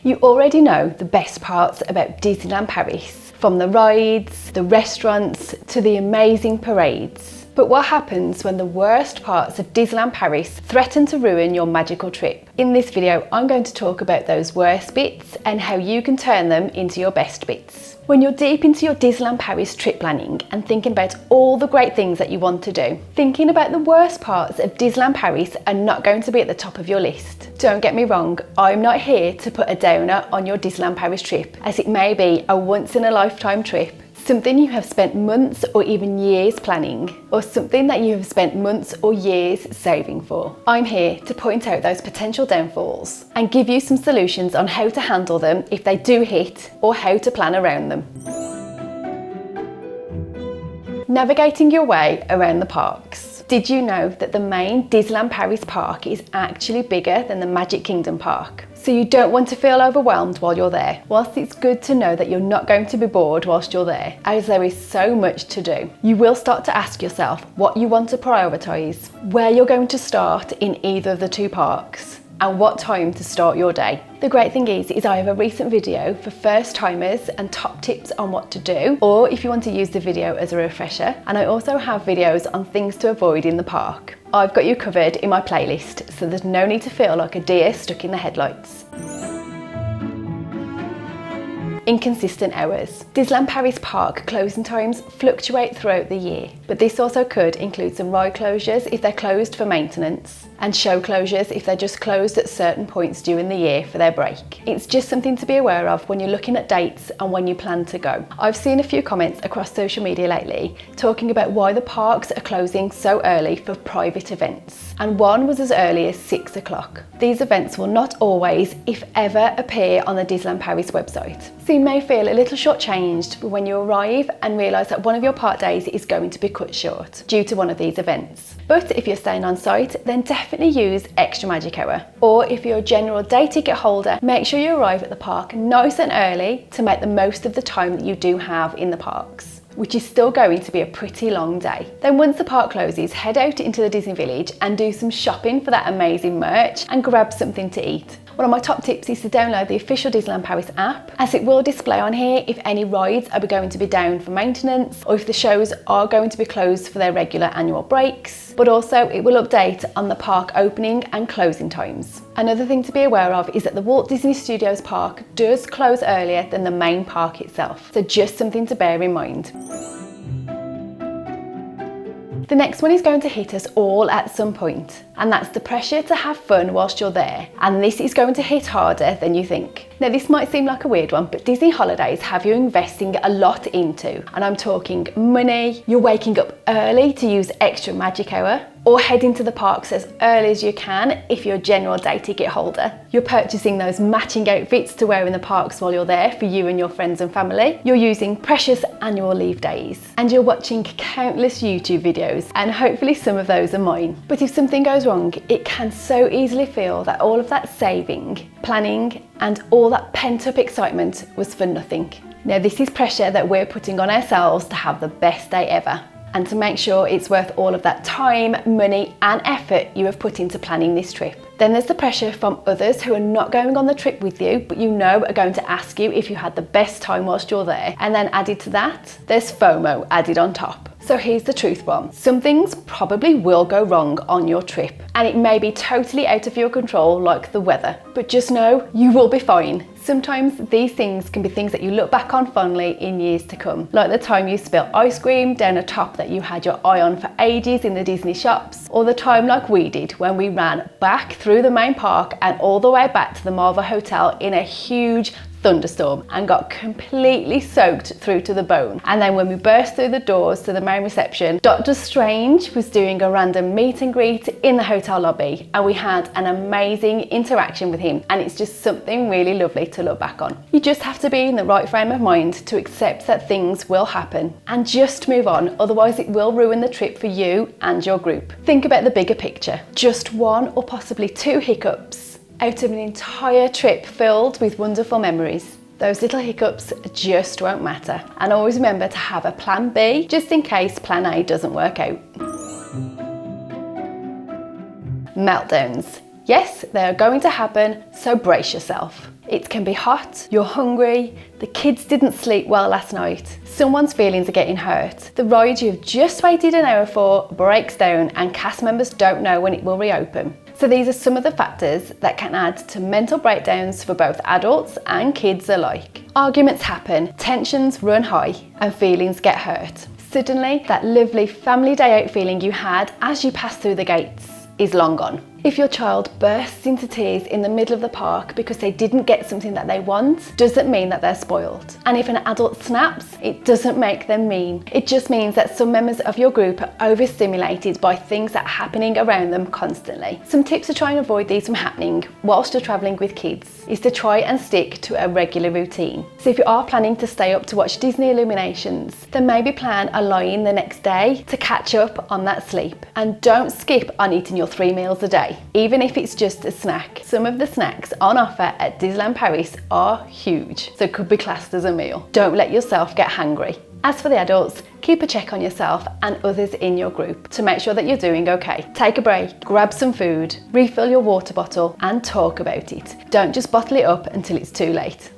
You already know the best parts about Disneyland Paris, from the rides, the restaurants, to the amazing parades. But what happens when the worst parts of Disneyland Paris threaten to ruin your magical trip? In this video, I'm going to talk about those worst bits and how you can turn them into your best bits. When you're deep into your Disneyland Paris trip planning and thinking about all the great things that you want to do, thinking about the worst parts of Disneyland Paris are not going to be at the top of your list. Don't get me wrong, I'm not here to put a downer on your Disneyland Paris trip, as it may be a once-in-a-lifetime trip. Something you have spent months or even years planning, or something that you have spent months or years saving for. I'm here to point out those potential downfalls and give you some solutions on how to handle them if they do hit, or how to plan around them. Navigating your way around the parks. Did you know that the main Disneyland Paris park is actually bigger than the Magic Kingdom park? So you don't want to feel overwhelmed while you're there. Whilst it's good to know that you're not going to be bored whilst you're there, as there is so much to do, you will start to ask yourself what you want to prioritise, where you're going to start in either of the two parks, and what time to start your day. The great thing is I have a recent video for first timers and top tips on what to do, or if you want to use the video as a refresher, and I also have videos on things to avoid in the park. I've got you covered in my playlist, so there's no need to feel like a deer stuck in the headlights. Inconsistent hours. Disneyland Paris park closing times fluctuate throughout the year, but this also could include some ride closures if they're closed for maintenance, and show closures if they're just closed at certain points during the year for their break. It's just something to be aware of when you're looking at dates and when you plan to go. I've seen a few comments across social media lately talking about why the parks are closing so early for private events, and one was as early as 6 o'clock. These events will not always, if ever, appear on the Disneyland Paris website. So you may feel a little shortchanged when you arrive and realise that one of your park days is going to be cut short due to one of these events. But if you're staying on site, then definitely use extra magic hour. Or if you're a general day ticket holder, make sure you arrive at the park nice and early to make the most of the time that you do have in the parks, which is still going to be a pretty long day. Then once the park closes, head out into the Disney Village and do some shopping for that amazing merch and grab something to eat. One of my top tips is to download the official Disneyland Paris app, as it will display on here if any rides are going to be down for maintenance, or if the shows are going to be closed for their regular annual breaks, but also it will update on the park opening and closing times. Another thing to be aware of is that the Walt Disney Studios park does close earlier than the main park itself, so just something to bear in mind. The next one is going to hit us all at some point, and that's the pressure to have fun whilst you're there, and this is going to hit harder than you think. Now this might seem like a weird one, but Disney holidays have you investing a lot into, and I'm talking money. You're waking up early to use extra magic hour, or heading to the parks as early as you can if you're a general day ticket holder. You're purchasing those matching outfits to wear in the parks while you're there for you and your friends and family. You're using precious annual leave days, and you're watching countless YouTube videos, and hopefully some of those are mine. But if something goes wrong, it can so easily feel that all of that saving, planning, and all that pent-up excitement was for nothing. Now this is pressure that we're putting on ourselves to have the best day ever, and to make sure it's worth all of that time, money and effort you have put into planning this trip. Then there's the pressure from others who are not going on the trip with you, but you know are going to ask you if you had the best time whilst you're there. And then added to that, there's FOMO added on top. So here's the truth bomb. Some things probably will go wrong on your trip, and it may be totally out of your control, like the weather, but just know you will be fine. Sometimes these things can be things that you look back on fondly in years to come, like the time you spilled ice cream down a top that you had your eye on for ages in the Disney shops, or the time like we did when we ran back through the main park and all the way back to the Marvel Hotel in a huge thunderstorm and got completely soaked through to the bone. And then when we burst through the doors to the main reception, Dr. Strange was doing a random meet and greet in the hotel lobby, and we had an amazing interaction with him, and it's just something really lovely to look back on. You just have to be in the right frame of mind to accept that things will happen and just move on, otherwise it will ruin the trip for you and your group. Think about the bigger picture. Just one or possibly two hiccups out of an entire trip filled with wonderful memories. Those little hiccups just won't matter. And always remember to have a plan B just in case plan A doesn't work out. Meltdowns. Yes, they are going to happen, so brace yourself. It can be hot, you're hungry, the kids didn't sleep well last night, someone's feelings are getting hurt, the ride you've just waited an hour for breaks down and cast members don't know when it will reopen. So these are some of the factors that can add to mental breakdowns for both adults and kids alike. Arguments happen, tensions run high, and feelings get hurt. Suddenly, that lovely family day out feeling you had as you passed through the gates is long gone. If your child bursts into tears in the middle of the park because they didn't get something that they want, doesn't mean that they're spoiled. And if an adult snaps, it doesn't make them mean. It just means that some members of your group are overstimulated by things that are happening around them constantly. Some tips to try and avoid these from happening whilst you're travelling with kids is to try and stick to a regular routine. So if you are planning to stay up to watch Disney illuminations, then maybe plan a lie-in the next day to catch up on that sleep. And don't skip on eating your 3 meals a day, even if it's just a snack. Some of the snacks on offer at Disneyland Paris are huge, so could be classed as a meal. Don't let yourself get hangry. As for the adults, keep a check on yourself and others in your group to make sure that you're doing okay. Take a break, grab some food, refill your water bottle and talk about it. Don't just bottle it up until it's too late.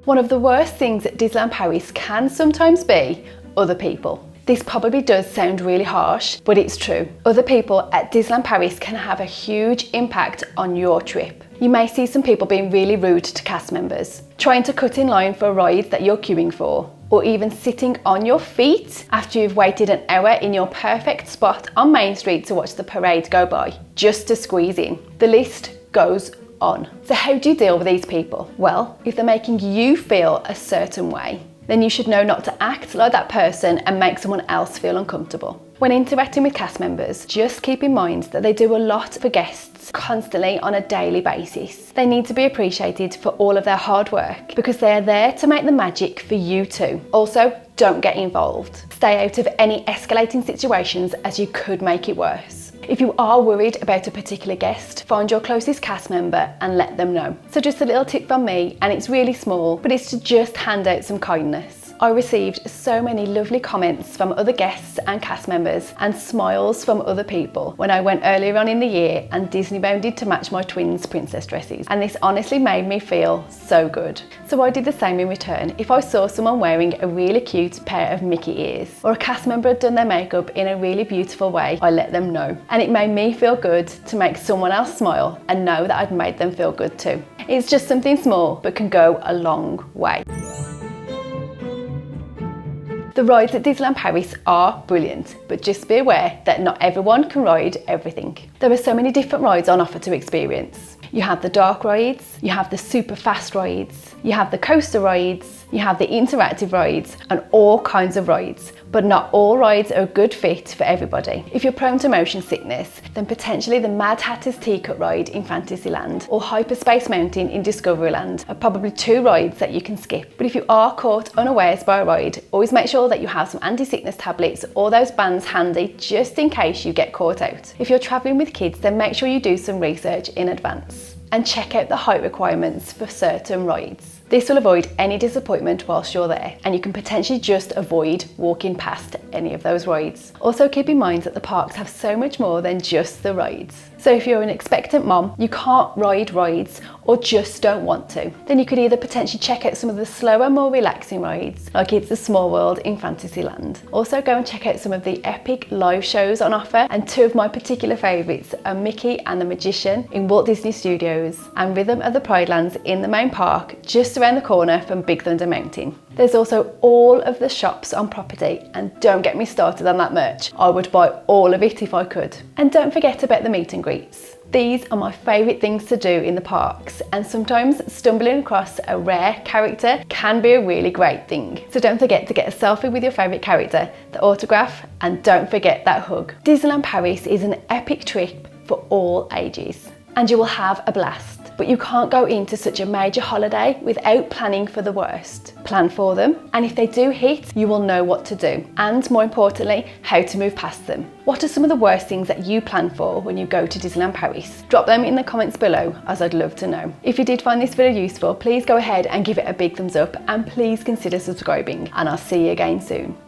One of the worst things at Disneyland Paris can sometimes be other people. This probably does sound really harsh, but it's true. Other people at Disneyland Paris can have a huge impact on your trip. You may see some people being really rude to cast members, trying to cut in line for a ride that you're queuing for, or even sitting on your feet after you've waited an hour in your perfect spot on Main Street to watch the parade go by, just to squeeze in. The list goes on. So how do you deal with these people? Well, if they're making you feel a certain way, then you should know not to act like that person and make someone else feel uncomfortable. When interacting with cast members, just keep in mind that they do a lot for guests constantly on a daily basis. They need to be appreciated for all of their hard work because they are there to make the magic for you too. Also, don't get involved. Stay out of any escalating situations as you could make it worse. If you are worried about a particular guest, find your closest cast member and let them know. So just a little tip from me, and it's really small, but it's to just hand out some kindness. I received so many lovely comments from other guests and cast members and smiles from other people when I went earlier on in the year and Disney bounded to match my twins' princess dresses, and this honestly made me feel so good. So I did the same in return. If I saw someone wearing a really cute pair of Mickey ears or a cast member had done their makeup in a really beautiful way, I let them know, and it made me feel good to make someone else smile and know that I'd made them feel good too. It's just something small but can go a long way. The rides at Disneyland Paris are brilliant, but just be aware that not everyone can ride everything. There are so many different rides on offer to experience. You have the dark rides, you have the super fast rides, you have the coaster rides, you have the interactive rides, and all kinds of rides. But not all rides are a good fit for everybody. If you're prone to motion sickness, then potentially the Mad Hatter's Teacup ride in Fantasyland or Hyperspace Mountain in Discoveryland are probably 2 rides that you can skip. But if you are caught unawares by a ride, always make sure that you have some anti-sickness tablets or those bands handy just in case you get caught out. If you're travelling with kids, then make sure you do some research in advance and check out the height requirements for certain rides. This will avoid any disappointment whilst you're there, and you can potentially just avoid walking past any of those rides. Also keep in mind that the parks have so much more than just the rides. So if you're an expectant mom, you can't ride rides or just don't want to, then you could either potentially check out some of the slower, more relaxing rides, like It's a Small World in Fantasyland. Also go and check out some of the epic live shows on offer, and 2 of my particular favourites are Mickey and the Magician in Walt Disney Studios and Rhythm of the Pride Lands in the main park just around the corner from Big Thunder Mountain. There's also all of the shops on property, and don't get me started on that merch. I would buy all of it if I could. And don't forget about the meet and greets. These are my favourite things to do in the parks, and sometimes stumbling across a rare character can be a really great thing. So don't forget to get a selfie with your favourite character, the autograph, and don't forget that hug. Disneyland Paris is an epic trip for all ages, and you will have a blast. But you can't go into such a major holiday without planning for the worst. Plan for them, and if they do hit, you will know what to do, and more importantly, how to move past them. What are some of the worst things that you plan for when you go to Disneyland Paris? Drop them in the comments below, as I'd love to know. If you did find this video useful, please go ahead and give it a big thumbs up, and please consider subscribing, and I'll see you again soon.